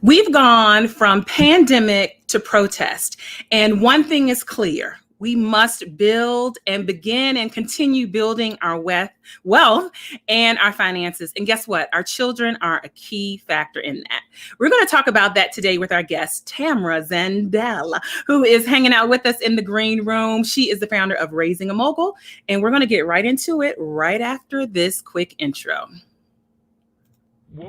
We've gone from pandemic to protest, and one thing is clear. We must build and begin and continue building our wealth and our finances. And guess what? Our children are a key factor in that. We're going to talk about that today with our guest, Tamara Zantell, who is hanging out with us in the green room. She is the founder of Raising a Mogul, and we're going to get right into it right after this quick intro. Whoa.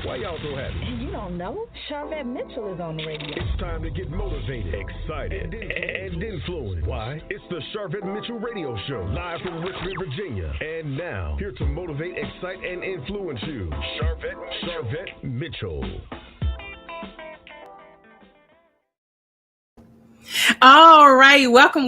Why y'all so happy? You don't know? Sharvette Mitchell is on the radio. It's time to get motivated, excited, and influenced. Why? It's the Sharvette Mitchell Radio Show, live from Richmond, Virginia. And now, here to motivate, excite, and influence you, Sharvette Mitchell. All right. Welcome.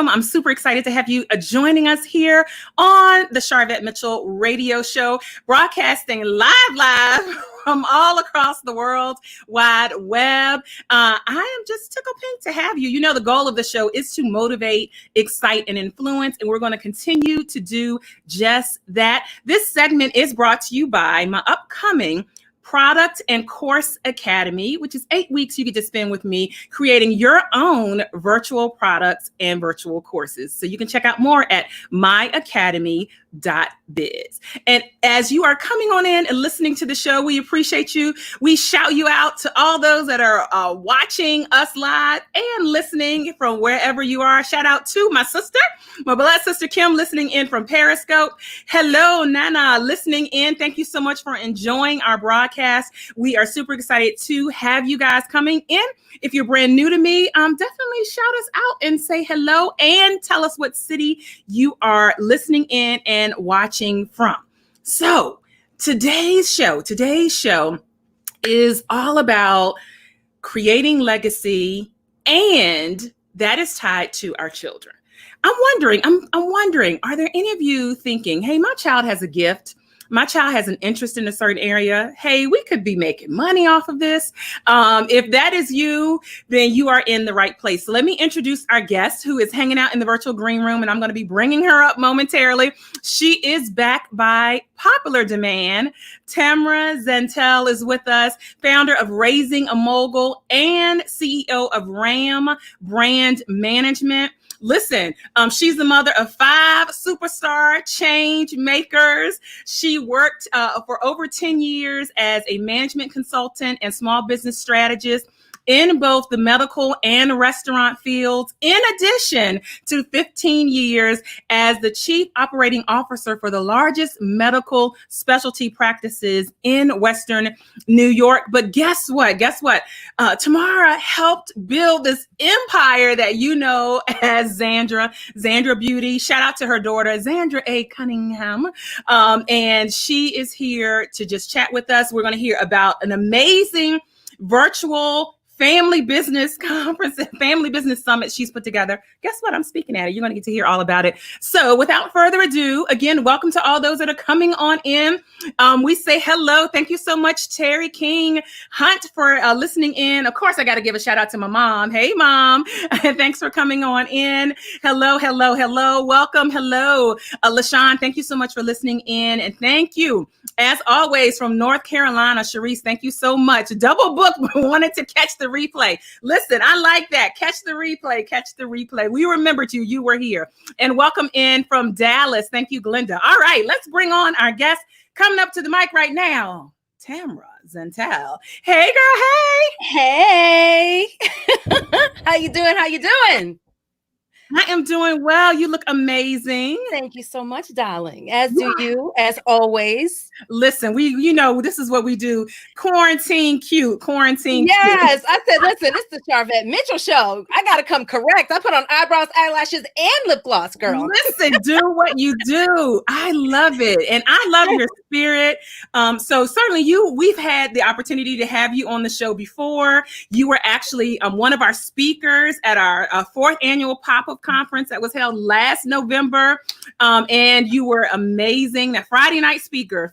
I'm super excited to have you joining us here on the Sharvette Mitchell Radio Show, broadcasting live from all across the world wide web. I am just tickled pink to have you. You know, the goal of the show is to motivate, excite, and influence, and we're going to continue to do just that. This segment is brought to you by my upcoming Product and Course Academy, which is 8 weeks you get to spend with me creating your own virtual products and virtual courses. So you can check out more at MyAcademy.biz. And as you are coming on in and listening to the show, we appreciate you. We shout you out to all those that are watching us live and listening from wherever you are. Shout out to my sister, my beloved sister Kim, listening in from Periscope. Hello, Nana, listening in. Thank you so much for enjoying our broadcast. We are super excited to have you guys coming in. If you're brand new to me, definitely shout us out and say hello and tell us what city you are listening in and watching from. So today's show is all about creating legacy, and that is tied to our children. I'm wondering, are there any of you thinking, hey, my child has a gift? My child has an interest in a certain area. Hey, we could be making money off of this. If that is you, then you are in the right place. So let me introduce our guest who is hanging out in the virtual green room, and I'm going to be bringing her up momentarily. She is back by popular demand. Tamara Zantell is with us, founder of Raising a Mogul and CEO of RAM Brand Management. Listen, she's the mother of 5 superstar change makers. She worked for over 10 years as a management consultant and small business strategist in both the medical and restaurant fields, in addition to 15 years as the chief operating officer for the largest medical specialty practices in Western New York. But guess what? Tamara helped build this empire that you know as Zandra Beauty. Shout out to her daughter, Zandra A. Cunningham. And she is here to just chat with us. We're going to hear about an amazing virtual family business conference and family business summit she's put together. Guess what? I'm speaking at it. You're going to get to hear all about it. So without further ado, again, welcome to all those that are coming on in. We say hello. Thank you so much, Terry King Hunt, for listening in. Of course, I got to give a shout out to my mom. Hey, Mom. Thanks for coming on in. Hello. Welcome. Hello. LaShawn, thank you so much for listening in. And thank you, as always, from North Carolina, Sharice, thank you so much. Double book, wanted to catch the replay. Listen, I like that. Catch the replay. We remembered you. You were here. And welcome in from Dallas. Thank you, Glenda. All right, let's bring on our guest coming up to the mic right now, Tamara Zantell. Hey, girl. Hey. How you doing? I am doing well. You look amazing. Thank you so much, darling. As do you, as always. Listen, this is what we do. Quarantine cute. Yes. I said, listen, it's the Sharvette Mitchell show. I got to come correct. I put on eyebrows, eyelashes, and lip gloss, girl. Listen, do what you do. I love it. And I love your spirit. So certainly we've had the opportunity to have you on the show before. You were actually one of our speakers at our 4th annual pop-up conference that was held last November. And you were amazing. That Friday night speaker.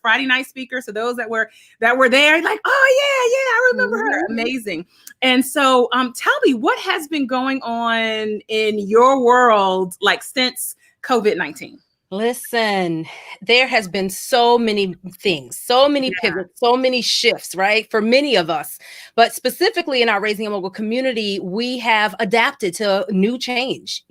So those that were there, like, oh yeah, I remember her. Amazing. And so tell me, what has been going on in your world, like, since COVID-19? Listen, there has been so many things, so many pivots, so many shifts, right? For many of us, but specifically in our Raising a Mogul community, we have adapted to new change.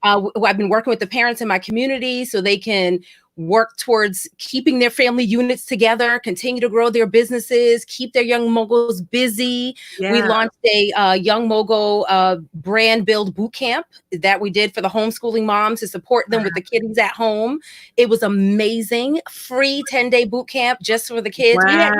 I've been working with the parents in my community so they can work towards keeping their family units together, continue to grow their businesses, keep their young moguls busy. Yeah. We launched a young mogul brand build boot camp that we did for the homeschooling moms to support them with the kiddies at home. It was amazing. Free 10-day boot camp just for the kids. Wow.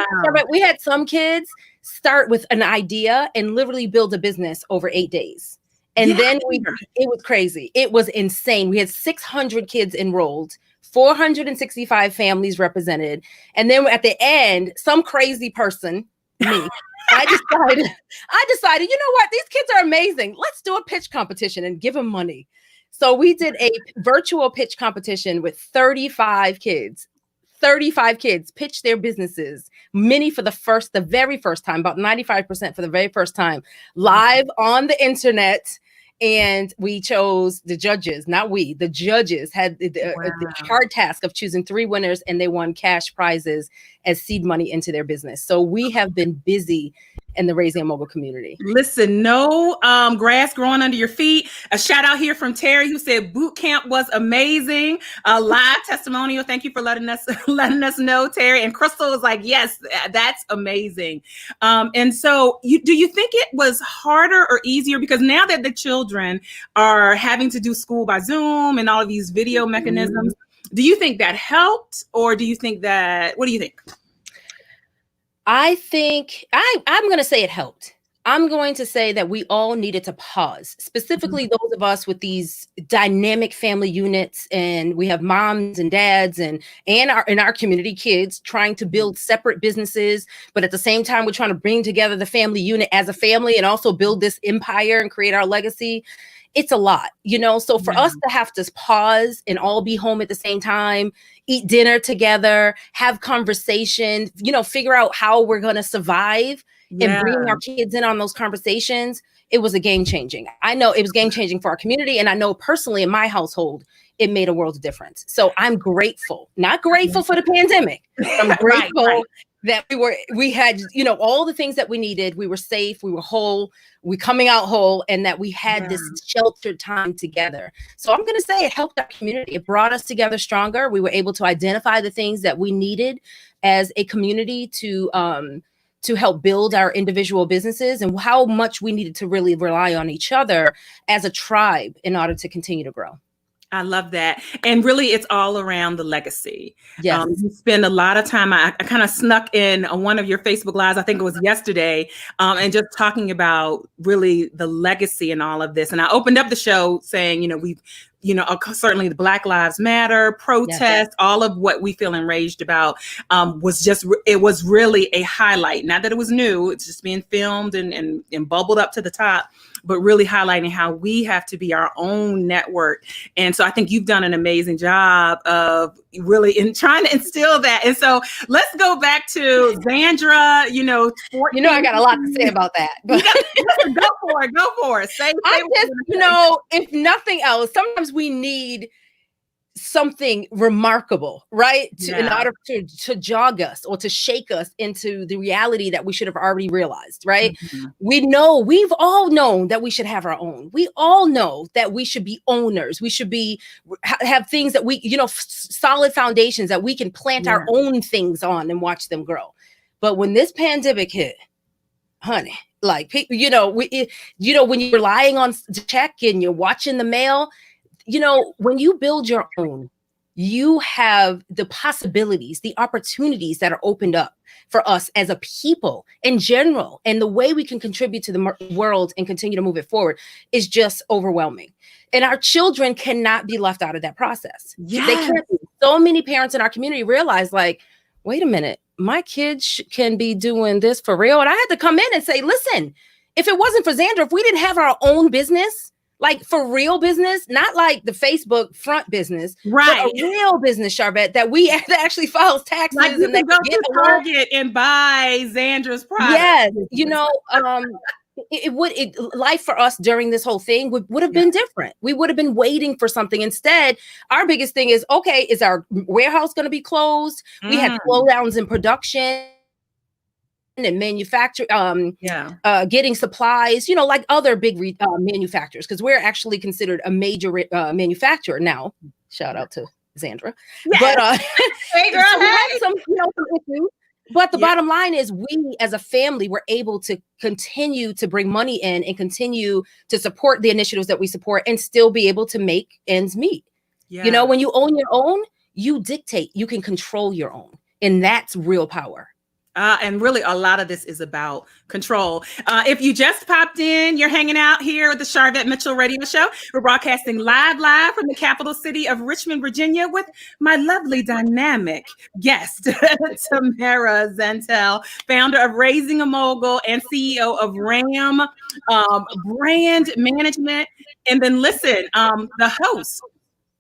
We had some kids start with an idea and literally build a business over 8 days. And then it was crazy. It was insane. We had 600 kids enrolled, 465 families represented. And then at the end, some crazy person, me, I decided, you know what? These kids are amazing. Let's do a pitch competition and give them money. So we did a virtual pitch competition with 35 kids. 35 kids pitched their businesses, many for the very first time, about 95% for the very first time, live on the internet. And we chose the judges, not we, the judges had the hard task of choosing 3 winners, and they won cash prizes as seed money into their business. So we have been busy in the Raising a Mogul community. Listen, no grass growing under your feet. A shout out here from Terry, who said boot camp was amazing. A live testimonial. Thank you for letting us know, Terry. And Crystal was like, yes, that's amazing. And so do you think it was harder or easier? Because now that the children are having to do school by Zoom and all of these video mechanisms, do you think that helped? Or what do you think? I think I'm going to say it helped. I'm going to say that we all needed to pause, specifically those of us with these dynamic family units, and we have moms and dads and in our community kids trying to build separate businesses, but at the same time we're trying to bring together the family unit as a family and also build this empire and create our legacy. It's a lot, so for us to have to pause and all be home at the same time, eat dinner together, have conversation, figure out how we're going to survive and bring our kids in on those conversations. It was a game changing. I know it was game changing for our community. And I know personally in my household, it made a world of difference. So I'm grateful, not grateful for the pandemic. I'm grateful that we had, all the things that we needed. We were safe, we were whole, we coming out whole, and that we had this sheltered time together. So I'm going to say it helped our community. It brought us together stronger. We were able to identify the things that we needed as a community to help build our individual businesses and how much we needed to really rely on each other as a tribe in order to continue to grow. I love that. And really, it's all around the legacy. Yes. You spend a lot of time. I kind of snuck in on one of your Facebook Lives, I think it was yesterday, and just talking about really the legacy and all of this. And I opened up the show saying, we've, certainly the Black Lives Matter protest, all of what we feel enraged about it was really a highlight. Not that it was new, it's just being filmed and bubbled up to the top, but really highlighting how we have to be our own network. And so I think you've done an amazing job of really trying to instill that. And so let's go back to Zandra, 14. I got a lot to say about that. But go for it. Say if nothing else, sometimes we need something remarkable, right? In order to jog us or to shake us into the reality that we should have already realized, right? We've all known that we should have our own. We all know that we should be owners. We should have things that we, solid foundations that we can plant our own things on and watch them grow. But when this pandemic hit, honey, like, when you're relying on the check and you're watching the mail, when you build your own, you have the possibilities, the opportunities that are opened up for us as a people in general. And the way we can contribute to the world and continue to move it forward is just overwhelming. And our children cannot be left out of that process. Yes. They can't be. So many parents in our community realize, like, wait a minute, my kids can be doing this for real. And I had to come in and say, listen, if it wasn't for Xander, if we didn't have our own business, like for real business, not like the Facebook front business, right? But a real business, Sharvette, that actually files taxes. Like you can go to Target and buy Zandra's product. Yes, life for us during this whole thing would have been different. We would have been waiting for something. Instead, our biggest thing is, okay, is our warehouse going to be closed? We had slowdowns in production and manufacture, getting supplies, like other big manufacturers, because we're actually considered a major manufacturer now. Shout out to Zandra. Yes. But hey girl, so we had some issues. But the bottom line is, we as a family were able to continue to bring money in and continue to support the initiatives that we support and still be able to make ends meet. Yeah. When you own your own, you dictate, you can control your own. And that's real power. And really, a lot of this is about control. If you just popped in, you're hanging out here at the Sharvette Mitchell Radio Show. We're broadcasting live from the capital city of Richmond, Virginia, with my lovely, dynamic guest, Tamara Zantell, founder of Raising a Mogul and CEO of RAM Brand Management. And then listen, the host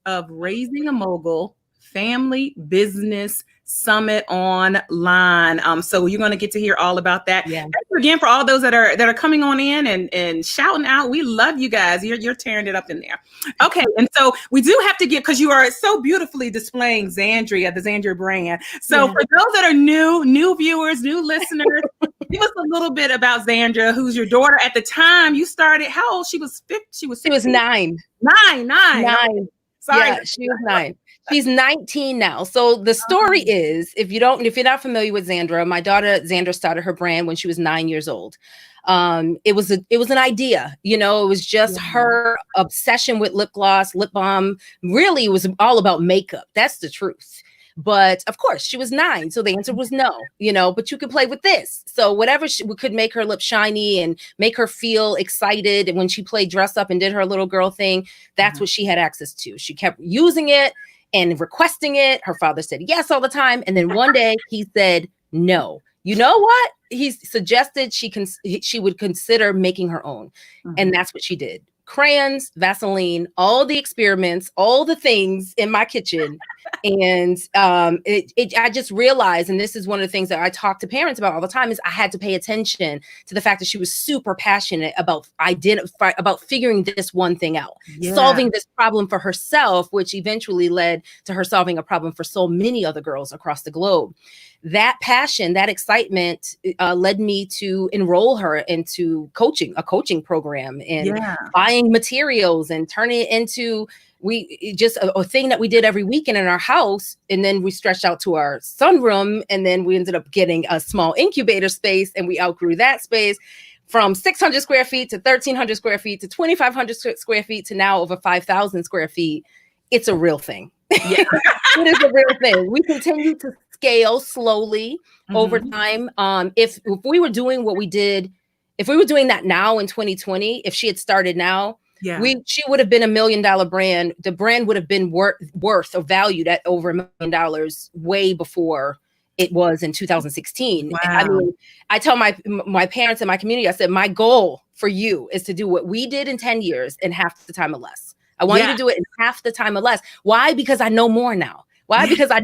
of Raising a Mogul Family Business Summit Online. So you're going to get to hear all about that. Yeah. Thanks again for all those that are coming on in and shouting out. We love you guys. You're tearing it up in there. Okay, and so we do have to get, because you are so beautifully displaying Zandria, the Zandria brand. So for those that are new viewers, new listeners, give us a little bit about Zandria, who's your daughter. At the time you started, how old? She was 9. Nine. Sorry. Yeah, she was 9. She's 19 now. So the story is, if you're not familiar with Zandra, my daughter Zandra started her brand when she was 9 years old. It was an idea, it was just her obsession with lip gloss, lip balm. Really, it was all about makeup. That's the truth. But of course, she was 9. So the answer was no, but you could play with this. So whatever could make her lips shiny and make her feel excited. And when she played dress up and did her little girl thing, that's what she had access to. She kept using it and requesting it. Her father said yes all the time. And then one day he said no. You know what? He suggested she would consider making her own. And that's what she did. Crayons, Vaseline, all the experiments, all the things in my kitchen. And I just realized, and this is one of the things that I talk to parents about all the time, is I had to pay attention to the fact that she was super passionate about figuring this one thing out, solving this problem for herself, which eventually led to her solving a problem for so many other girls across the globe. That passion, that excitement led me to enroll her into a coaching program, and buying materials and turning it into a thing that we did every weekend in our house. And then we stretched out to our sunroom, and then we ended up getting a small incubator space, and we outgrew that space from 600 square feet to 1,300 square feet to 2,500 square feet to now over 5,000 square feet. It's a real thing. It is a real thing. We continue to scale slowly over time. If we were doing what we did, if we were doing that now in 2020, if she had started now, she would have been $1 million brand. The brand would have been worth or valued at over $1 million way before it was in 2016. Wow. I mean, I tell my parents and my community, I said, my goal for you is to do what we did in 10 years in half the time or less. I want you to do it in half the time or less. Why? Because I know more now. Why? Because I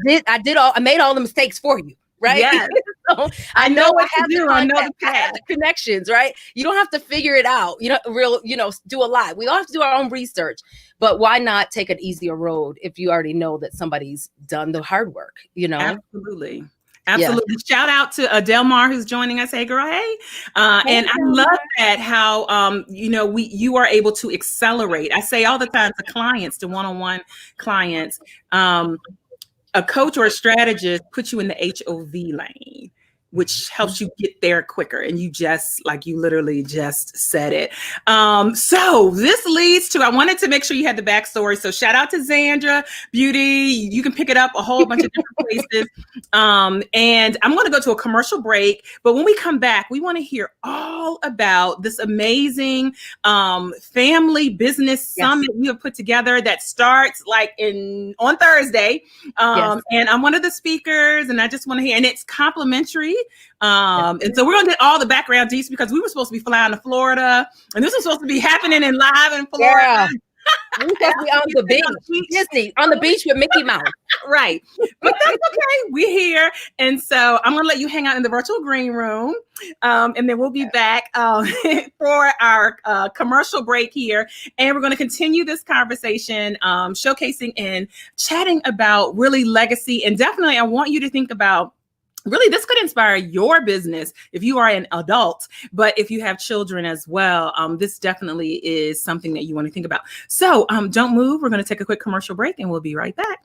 made all the mistakes for you. Right. Yes. So I know what to do. I know the connections, right? You don't have to figure it out. You don't do a lot. We all have to do our own research, but why not take an easier road if you already know that somebody's done the hard work, Absolutely. Absolutely. Yeah. Shout out to Delmar, who's joining us. Hey girl. Hey. And I love that how, you are able to accelerate. I say all the time to clients, to one-on-one clients, a coach or a strategist puts you in the HOV lane, which helps you get there quicker. And you literally just said it. So this leads to, I wanted to make sure you had the backstory. So shout out to Zandra Beauty. You can pick it up a whole bunch of different places. And I'm going to go to a commercial break, but when we come back, we want to hear all about this amazing family business summit you have put together that starts on Thursday. And I'm one of the speakers, and I just want to hear, and it's complimentary. And so we're gonna get all the background details because we were supposed to be flying to Florida, and this was supposed to be happening live in Florida. We're supposed to be on the beach, Disney, on the beach with Mickey Mouse. Right. But that's okay. We're here. And so I'm going to let you hang out in the virtual green room. And then we'll be back for our commercial break here. And we're going to continue this conversation, showcasing and chatting about really legacy. And definitely, I want you to think about really, this could inspire your business if you are an adult, but if you have children as well, this definitely is something that you want to think about. So don't move. We're going to take a quick commercial break and we'll be right back.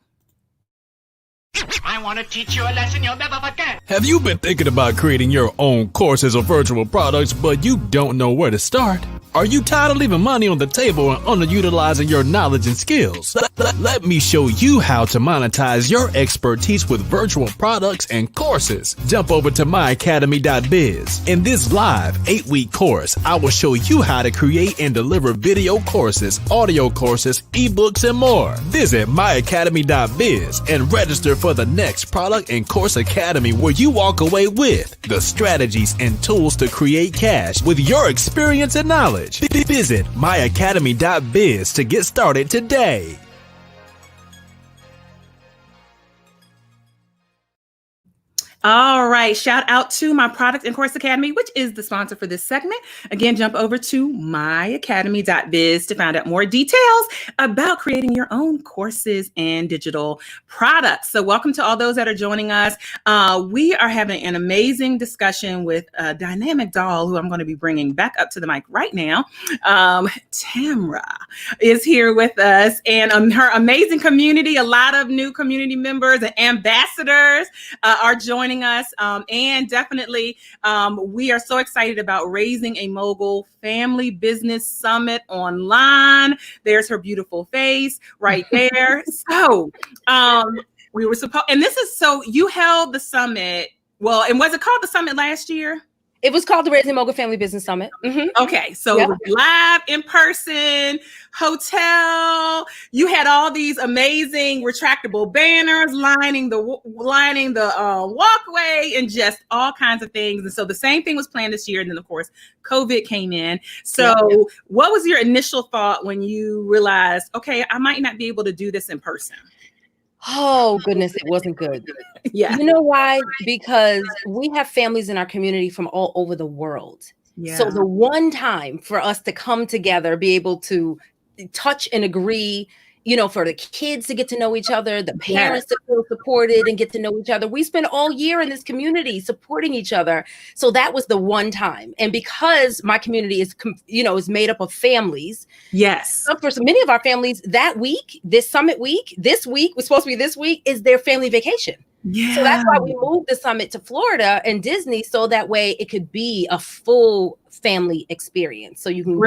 I want to teach you a lesson you'll never forget. Have you been thinking about creating your own courses or virtual products, but you don't know where to start? Are you tired of leaving money on the table and underutilizing your knowledge and skills? Let me show you how to monetize your expertise with virtual products and courses. Jump over to MyAcademy.biz. In this live 8-week course, I will show you how to create and deliver video courses, audio courses, ebooks, and more. Visit MyAcademy.biz and register for the next product and course academy where you walk away with the strategies and tools to create cash with your experience and knowledge. Visit MyAcademy.biz to get started today. All right. Shout out to my Product and Course Academy, which is the sponsor for this segment. Again, jump over to MyAcademy.biz to find out more details about creating your own courses and digital products. So welcome to all those that are joining us. We are having an amazing discussion with a dynamic doll who I'm going to be bringing back up to the mic right now. Tamara is here with us, and her amazing community, a lot of new community members and ambassadors are joining us, and definitely we are so excited about raising a mogul family business summit online. There's her beautiful face right there. So we were supposed, and this is, so you held the summit, well, and was it called the summit last year? It was called the Raising Mogul Family Business Summit. Mm-hmm. Okay, so it was live, in person, hotel. You had all these amazing retractable banners lining the walkway, and just all kinds of things. And so the same thing was planned this year. And then, of course, COVID came in. So what was your initial thought when you realized, okay, I might not be able to do this in person? Oh, goodness, it wasn't good. Yeah. You know why? Because we have families in our community from all over the world. Yeah. So the one time for us to come together, be able to touch and agree, you know, for the kids to get to know each other, the parents to feel supported and get to know each other. We spent all year in this community supporting each other. So that was the one time. And because my community is, you know, is made up of families. Yes. For so many of our families that week, this summit week, this week was supposed to be this week, is their family vacation. Yeah. So that's why we moved the summit to Florida and Disney, so that way it could be a full family experience. So you can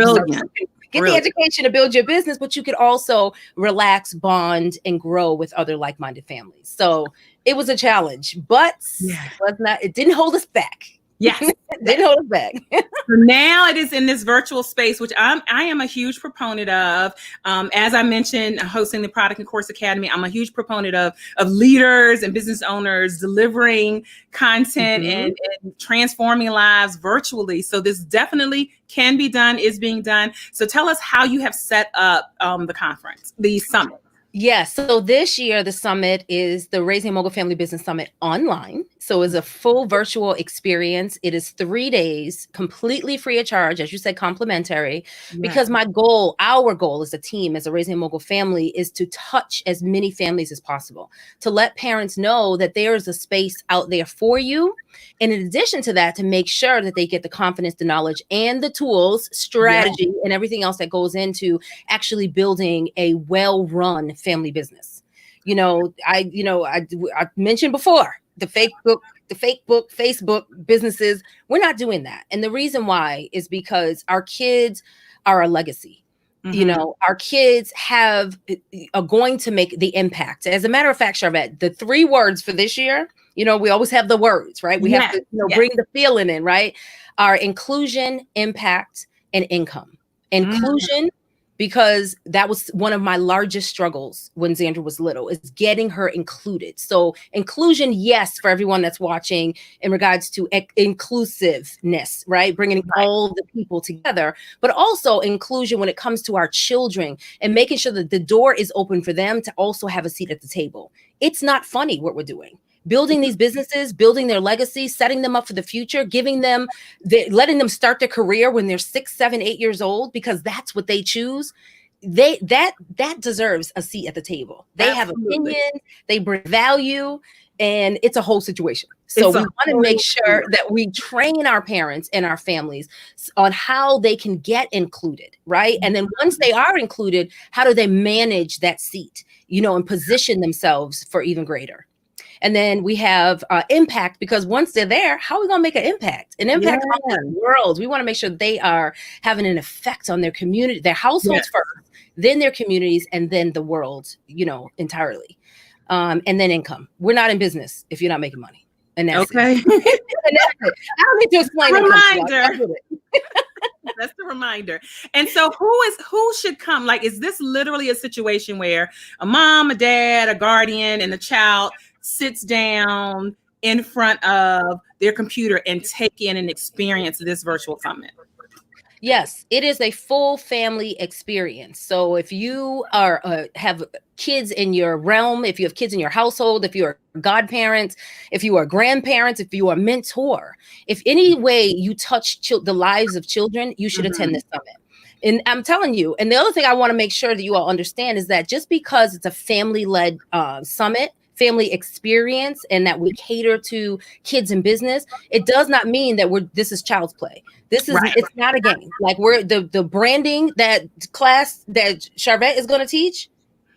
get the education to build your business, but you could also relax, bond, and grow with other like-minded families. So it was a challenge, but it didn't hold us back. Yes. It didn't hold us back. So now it is in this virtual space, which I am a huge proponent of. As I mentioned, hosting the Product and Course Academy, I'm a huge proponent of leaders and business owners delivering content and transforming lives virtually. So this definitely can be done, is being done. So tell us how you have set up the conference, the summit. Yes. So this year, the summit is the Raising Mogul Family Business Summit online. So it's a full virtual experience. It is 3 days, completely free of charge, as you said, complimentary, because our goal as a team, as a Raising Mogul family, is to touch as many families as possible, to let parents know that there is a space out there for you. And in addition to that, to make sure that they get the confidence, the knowledge, and the tools, strategy, and everything else that goes into actually building a well-run family business. I mentioned before the Facebook businesses. We're not doing that. And the reason why is because our kids are a legacy. Our kids are going to make the impact. As a matter of fact, Sharvette, the 3 words for this year, we always have the words, right? We have to bring the feeling in, right? Our inclusion, impact, and income. Inclusion, because that was one of my largest struggles when Xandra was little, is getting her included. So inclusion, yes, for everyone that's watching in regards to inclusiveness, right? Bringing all the people together, but also inclusion when it comes to our children and making sure that the door is open for them to also have a seat at the table. It's not funny what we're doing. Building these businesses, building their legacy, setting them up for the future, giving them, letting them start their career when they're 6, 7, 8 years old, because that's what they choose. That deserves a seat at the table. They have opinions, they bring value, and it's a whole situation. So we want to make sure that we train our parents and our families on how they can get included, right? And then once they are included, how do they manage that seat, and position themselves for even greater? And then we have impact, because once they're there, how are we going to make an impact? An impact on the world. We want to make sure they are having an effect on their community, their households first, then their communities, and then the world, entirely. And then income. We're not in business if you're not making money. And that's okay. And that's it. I don't need to explain. Reminder. That's the reminder. And so who should come? Like, is this literally a situation where a mom, a dad, a guardian, and a child sits down in front of their computer and take in and experience this virtual summit? Yes, it is a full family experience. So if you are have kids in your realm, if you have kids in your household, if you're godparents, if you are grandparents, if you are mentor, if any way you touch the lives of children, you should attend this summit. And I'm telling you, and the other thing I want to make sure that you all understand is that just because it's a family-led summit, family experience, and that we cater to kids in business, it does not mean that this is child's play. It's not a game. Like, the branding that class that Sharvette is going to teach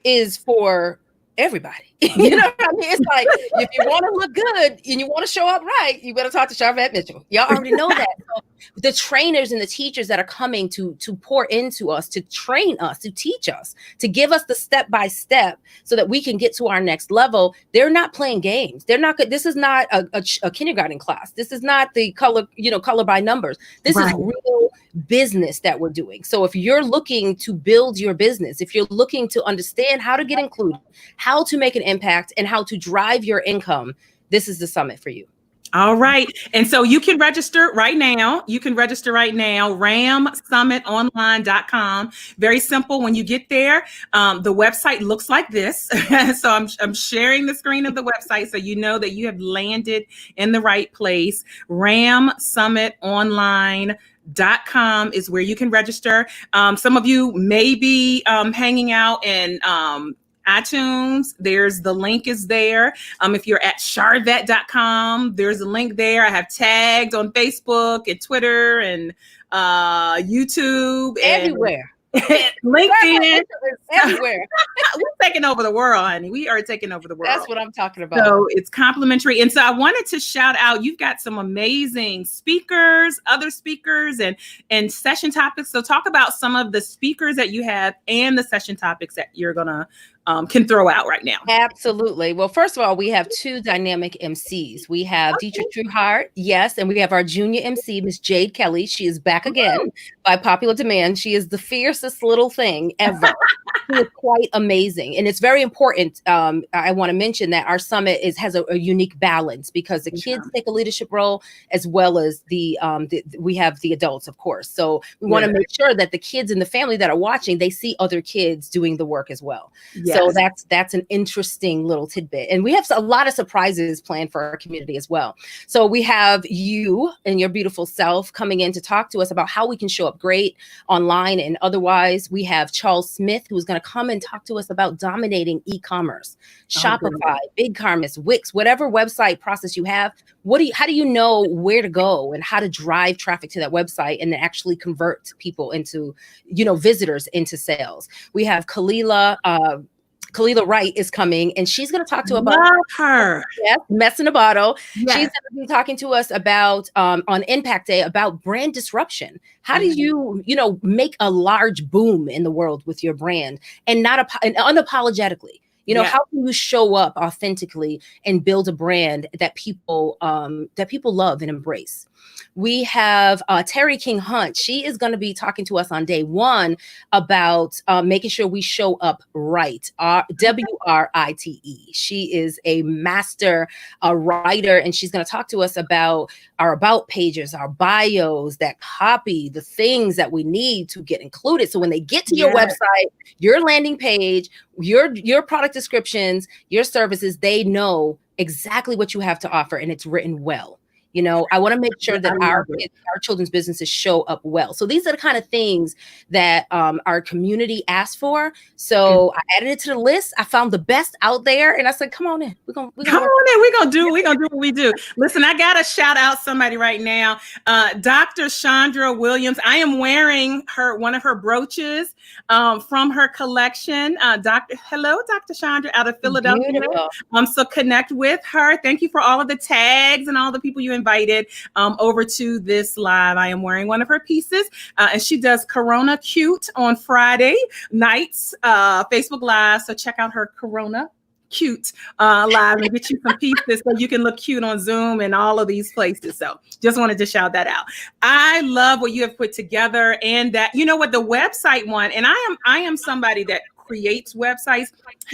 is for everybody. You know what I mean? It's like, if you want to look good and you want to show up right, you better talk to Sharvette Mitchell. Y'all already know that. So the trainers and the teachers that are coming to pour into us, to train us, to teach us, to give us the step-by-step so that we can get to our next level, they're not playing games. They're not good. This is not a kindergarten class. This is not the color by numbers. This is real business that we're doing. So if you're looking to build your business, if you're looking to understand how to get included, how to make an impact, and how to drive your income, this is the summit for you. All right. And so you can register right now. ramsummitonline.com. Very simple. When you get there, the website looks like this. So I'm sharing the screen of the website so you know that you have landed in the right place. ramsummitonline.com is where you can register. Some of you may be hanging out in iTunes. There's the link is there. If you're at Sharvette.com, there's a link there. I have tagged on Facebook and Twitter and YouTube and everywhere. LinkedIn. Everywhere. We're taking over the world, honey. We are taking over the world. That's what I'm talking about. So it's complimentary. And so I wanted to shout out, you've got some amazing speakers, other speakers, and session topics. So talk about some of the speakers that you have and the session topics that you're gonna can throw out right now. Absolutely. Well, first of all, we have two dynamic MCs. We have Dietrich Trueheart, yes, and we have our junior MC, Miss Jade Kelly. She is back again by popular demand. She is the fiercest little thing ever. She is quite amazing. And it's very important. I want to mention that our summit has a unique balance, because the kids take a leadership role, as well as we have the adults, of course. So we want to make sure that the kids and the family that are watching, they see other kids doing the work as well. Yes. So that's an interesting little tidbit. And we have a lot of surprises planned for our community as well. So we have you and your beautiful self coming in to talk to us about how we can show up great online and otherwise. We have Charles Smith, who's going to come and talk to us about dominating e-commerce, Shopify, BigCarmus, Wix, whatever website process you have. How do you know where to go and how to drive traffic to that website and then actually convert people into, visitors into sales? We have Kalila Wright is coming, and she's going to talk to about her. Yes, mess in a bottle. Yes. She's going to be talking to us about on Impact Day about brand disruption. How do you, make a large boom in the world with your brand and unapologetically? You know, Yeah. how can you show up authentically and build a brand that people love and embrace? We have Terry King Hunt. She is going to be talking to us on day one about making sure we show up right. WRITE. She is a master writer, and she's going to talk to us about our about pages, our bios, that copy, the things that we need to get included. So when they get to your website, your landing page, your product descriptions, your services, they know exactly what you have to offer, and it's written well. You know, I want to make sure that our children's businesses show up well. So these are the kind of things that our community asked for. So I added it to the list. I found the best out there, and I said, "Come on in. We're gonna do what we do." Listen, I gotta shout out somebody right now, Dr. Chandra Williams. I am wearing one of her brooches from her collection. Hello, Dr. Chandra, out of Philadelphia. So connect with her. Thank you for all of the tags and all the people you invited over to this live. I am wearing one of her pieces, and she does Corona Cute on Friday nights, Facebook Live. So check out her Corona Cute live and get you some pieces so you can look cute on Zoom and all of these places. So just wanted to shout that out. I love what you have put together, and that, you know what, the website one, and I am somebody that creates websites.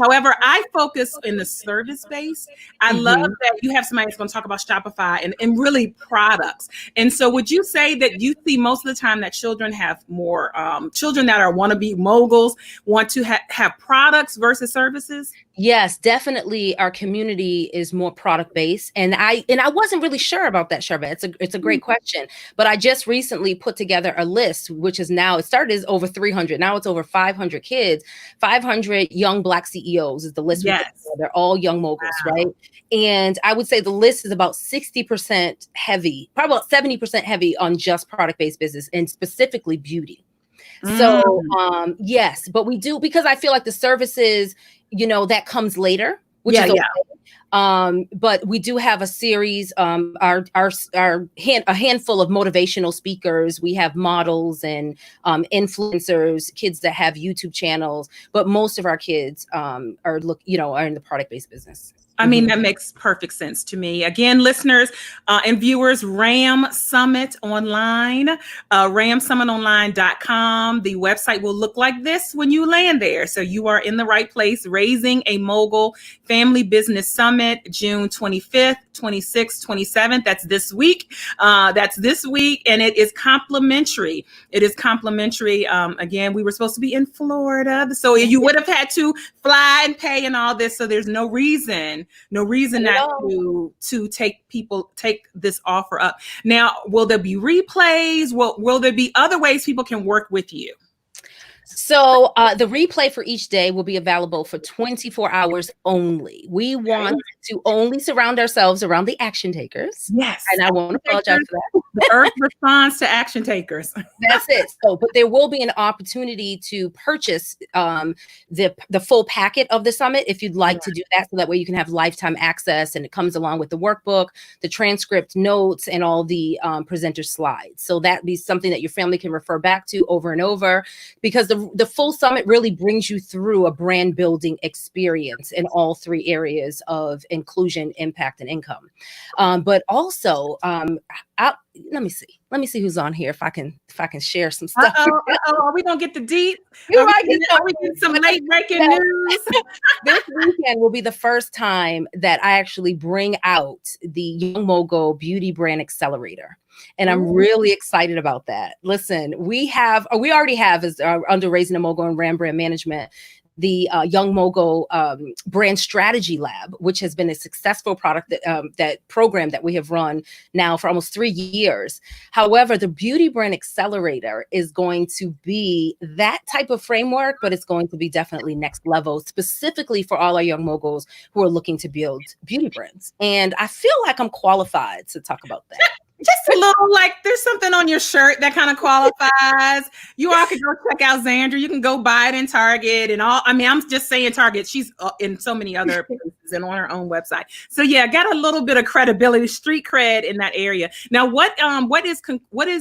However, I focus in the service space. I love that you have somebody that's going to talk about Shopify and really products. And so would you say that you see most of the time that children have more, children that are wannabe moguls want to have products versus services? Yes, definitely. Our community is more product based, and I wasn't really sure about that, Sharvette. It's a great question, but I just recently put together a list, which is now, it started as over 300. Now it's over 500 kids, 500 young Black CEOs is the list. Yes. They're all young moguls, right? And I would say the list is about 60% heavy, probably about 70% heavy on just product based business, and specifically beauty. So yes, but we do, because I feel like the services, you know, that comes later, which is okay. But we do have a series, a handful of motivational speakers. We have models and influencers, kids that have YouTube channels, but most of our kids are in the product-based business. I mean, that makes perfect sense to me. Again, listeners and viewers, RAM Summit Online, ramsummitonline.com. The website will look like this when you land there. So you are in the right place. Raising a Mogul Family Business Summit, June 25th, 26th, 27th. That's this week. And it is complimentary. Again, we were supposed to be in Florida, so you would have had to fly and pay and all this. So there's no reason not to take this offer up. Now, will there be replays? Will there be other ways people can work with you? So the replay for each day will be available for 24 hours only. We want to only surround ourselves around the action takers. Yes. And I won't apologize for that. The earth responds to action takers. That's it. So, but there will be an opportunity to purchase the full packet of the summit if you'd like to do that. So that way you can have lifetime access, and it comes along with the workbook, the transcript, notes, and all the presenter slides. So that'd be something that your family can refer back to over and over, because the full summit really brings you through a brand building experience in all three areas of inclusion, impact, and income. But also, let me see who's on here. If I can share some stuff. Are we gonna get the deep? Are we getting some late breaking news? This weekend will be the first time that I actually bring out the Young Mogul Beauty Brand Accelerator. And I'm really excited about that. Listen, we already have as under Raising a Mogul and Brand Management, the Young Mogul Brand Strategy Lab, which has been a successful that program that we have run now for almost 3 years. However, the Beauty Brand Accelerator is going to be that type of framework, but it's going to be definitely next level, specifically for all our young moguls who are looking to build beauty brands. And I feel like I'm qualified to talk about that. Just a little, like there's something on your shirt that kind of qualifies. You all can go check out Xandra. You can go buy it in Target and all. I mean, I'm just saying Target. She's in so many other places and on her own website. So yeah, got a little bit of credibility, street cred in that area. Now, what is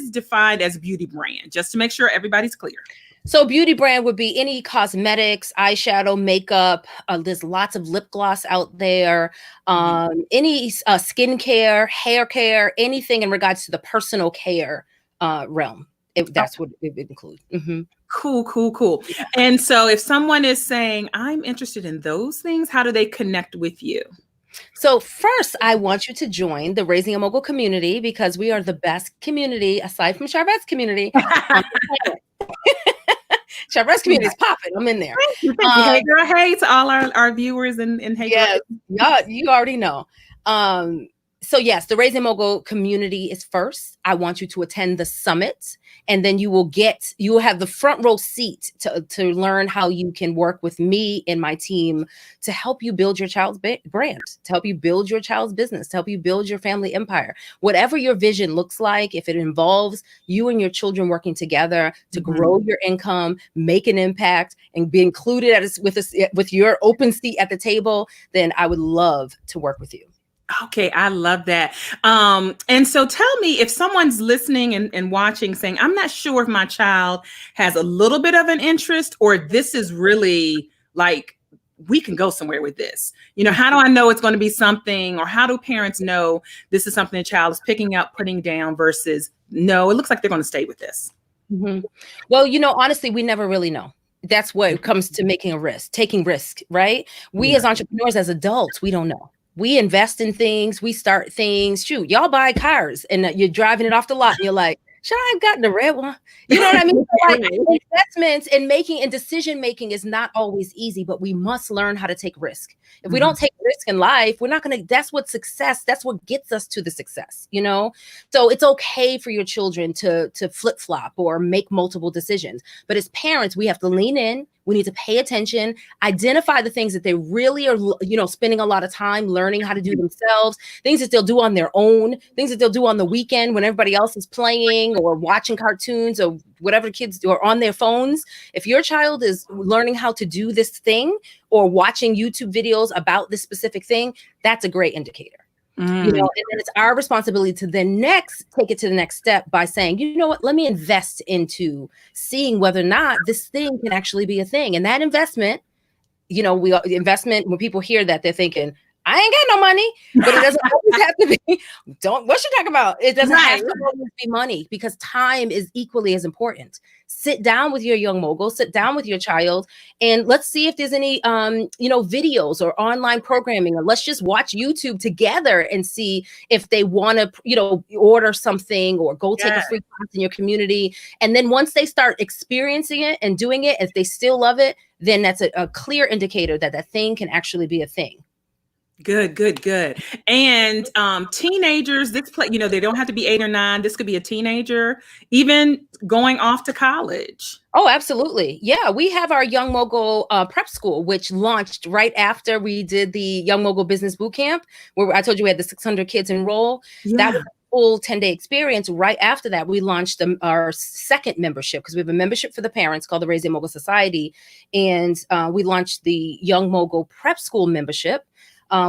defined as beauty brand? Just to make sure everybody's clear. So beauty brand would be any cosmetics, eyeshadow, makeup. There's lots of lip gloss out there. Any skincare, hair care, anything in regards to the personal care realm. That's what it would include. Cool. And so if someone is saying, I'm interested in those things, how do they connect with you? So first, I want you to join the Raising a Mogul community because we are the best community, aside from Sharvette's community. Sharvette's community is popping. I'm in there. Thank you. Hey, girl, hey to all our viewers and hey, yes, you already know. So yes, the Raising Mogul community is first. I want you to attend the summit, and then you will have the front row seat to learn how you can work with me and my team to help you build your child's brand, to help you build your child's business, to help you build your family empire. Whatever your vision looks like, if it involves you and your children working together to grow your income, make an impact, and be included with your open seat at the table, then I would love to work with you. Okay, I love that. And so tell me, if someone's listening and watching saying, I'm not sure if my child has a little bit of an interest or this is really like, we can go somewhere with this. How do I know it's going to be something, or how do parents know this is something the child is picking up, putting down versus, no, it looks like they're going to stay with this? Well, honestly, we never really know. That's what it comes to taking risk, right? We as entrepreneurs, as adults, we don't know. We invest in things, we start things. Shoot, y'all buy cars and you're driving it off the lot and you're like, should I have gotten the red one? You know what I mean? Like, investments and decision making is not always easy, but we must learn how to take risk. If we don't take risk in life, we're not going to, that's what gets us to the success, So it's okay for your children to flip flop or make multiple decisions. But as parents, we have to lean in. We need to pay attention, identify the things that they really are, spending a lot of time learning how to do themselves, things that they'll do on their own, things that they'll do on the weekend when everybody else is playing or watching cartoons or whatever kids do, or on their phones. If your child is learning how to do this thing or watching YouTube videos about this specific thing, that's a great indicator. And then it's our responsibility to then take it to the next step by saying, you know what, let me invest into seeing whether or not this thing can actually be a thing. And that investment, when people hear that, they're thinking, I ain't got no money, but it doesn't always have to be. What you talking about? It doesn't have to always be money, because time is equally as important. Sit down with your young mogul, sit down with your child, and let's see if there's any, videos or online programming, or let's just watch YouTube together and see if they want to, order something or go take a free class in your community. And then once they start experiencing it and doing it, if they still love it, then that's a clear indicator that that thing can actually be a thing. Good. And teenagers, they don't have to be 8 or 9. This could be a teenager, even going off to college. Oh, absolutely. Yeah, we have our Young Mogul prep school, which launched right after we did the Young Mogul Business Bootcamp, where I told you we had the 600 kids enroll. That was a full 10-day experience. Right after that, we launched our second membership, because we have a membership for the parents called the Raising Mogul Society. And we launched the Young Mogul Prep School membership,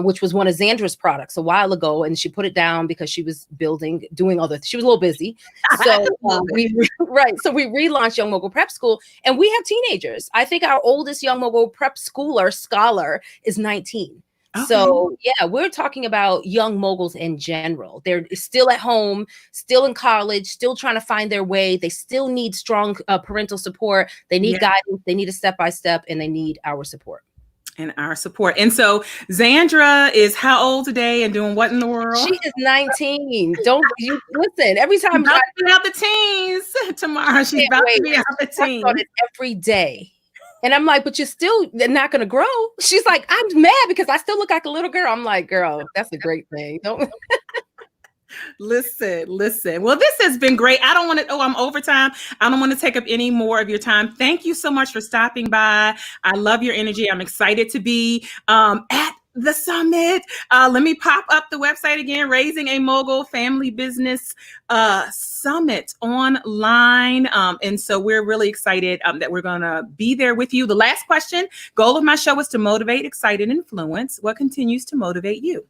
which was one of Zandra's products a while ago, and she put it down because she was she was a little busy. So we relaunched Young Mogul Prep School, and we have teenagers. I think our oldest Young Mogul Prep scholar is 19. Okay. So yeah, we're talking about young moguls in general. They're still at home, still in college, still trying to find their way. They still need strong parental support. They need guidance. They need a step-by-step, and they need our support. And so Zandra is how old today and doing what in the world? She is 19. Don't you listen. Every time about to be out the teens tomorrow. She's about to be out the teens. Every day. And I'm like, but you're still not going to grow. She's like, I'm mad because I still look like a little girl. I'm like, girl, that's a great thing. Don't Listen. Well, this has been great. I don't want to, I'm overtime. I don't want to take up any more of your time. Thank you so much for stopping by. I love your energy. I'm excited to be at the summit. Let me pop up the website again, Raising a Mogul Family Business Summit online. And so we're really excited that we're going to be there with you. The last question, goal of my show is to motivate, excite, and influence. What continues to motivate you?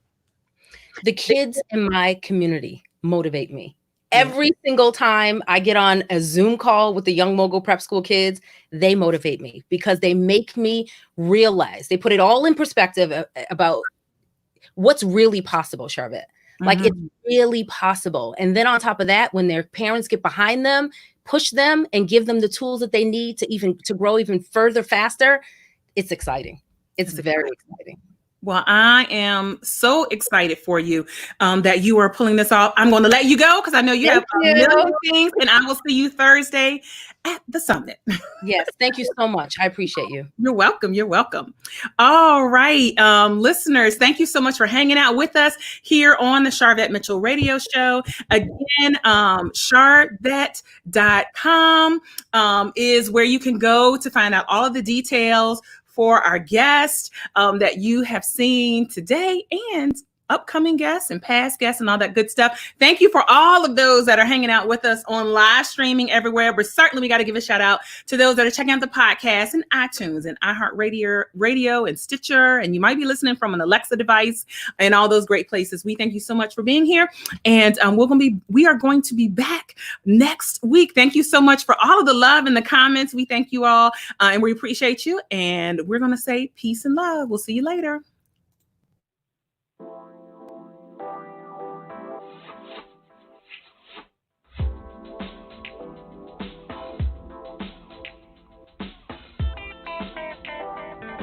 The kids in my community motivate me. Every single time I get on a Zoom call with the Young Mogul Prep School kids, they motivate me because they make me realize, they put it all in perspective about what's really possible, Sharvette. Like it's really possible. And then on top of that, when their parents get behind them, push them and give them the tools that they need to grow even further, faster, it's exciting. It's very exciting. Well, I am so excited for you that you are pulling this off. I'm going to let you go because I know you have a million things, and I will see you Thursday at the summit. Yes, thank you so much. I appreciate you. You're welcome. You're welcome. All right, listeners, thank you so much for hanging out with us here on the Sharvette Mitchell Radio Show. Again, Sharvette.com is where you can go to find out all of the details for our guest that you have seen today and upcoming guests and past guests and all that good stuff. Thank you for all of those that are hanging out with us on live streaming everywhere. But certainly we got to give a shout out to those that are checking out the podcast and iTunes and iHeartRadio and Stitcher. And you might be listening from an Alexa device and all those great places. We thank you so much for being here. And we are going to be back next week. Thank you so much for all of the love and the comments. We thank you all and we appreciate you. And we're going to say peace and love. We'll see you later.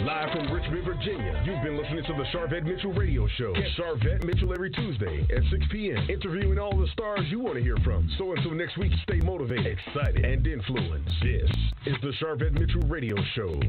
Live from Richmond, Virginia, you've been listening to the Sharvette Mitchell Radio Show. Get Sharvette Mitchell every Tuesday at 6 p.m. interviewing all the stars you want to hear from. So until next week, stay motivated, excited, and influenced. This is the Sharvette Mitchell Radio Show.